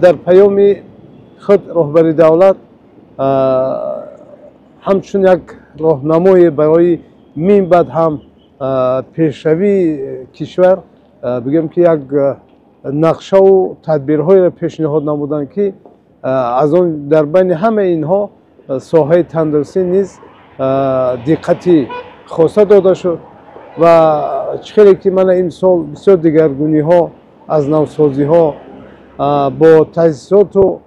در پیام خود رهبری دولت همچون یک راهنمای برای من بعد هم پیشروی کشور بگم که یک نقشه و تدبیرهای را پیشنهاد نمودند که از آن در بین همه اینها ساحه تندرسی نیز دقتی خاصه داده شد و چخیلی که من این سال بسیار دیگرگونی ها از نوسازی ها با تاسیسات و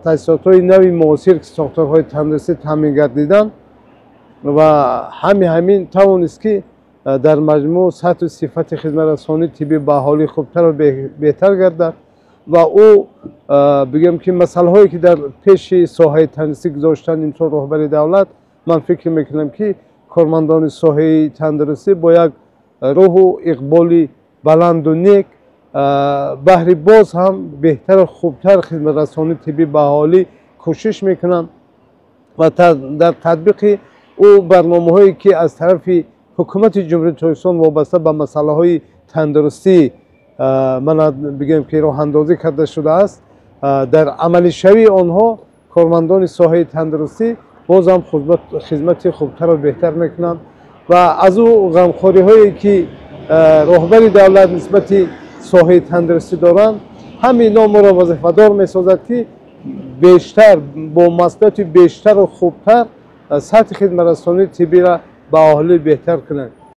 تاسیسات های نوی معاصر که ساختارهای تندرسی تامین گردیدند و همین توانست که در مجموع سطح و صفت خدمت رسانی طبی به حالی خوبتر و بهتر گردد و او بگم که مسئله هایی که در پیش ساحه تندرسی گذاشتن این طور رهبری دولت من فکر میکنم که کارمندان ساحه تندرسی با یک روح و اقبالی بلند و نیک بهر باز هم بهتر و خوبتر خدمت رسانی طبی به حالی کوشش میکنند و در تطبیق او برنامه هایی که از طرف حکومت جمهوری تاجیکستان وابسته به مسئله های تندرستی من بگم که راه اندازی کرده شده است در عملی شوی آنها کارمندان ساحه تندرستی باز هم خدمت خوبتر و بهتر میکنند و از او غمخواری هایی که رهبری دولت نسبت ساحه تندرستی دارند همین ما را وظیفه‌دار میسازد که بیشتر با مسئولیت بیشتر و خوبتر سطح خدمت رسانی طبی را به اهالی بهتر کنند.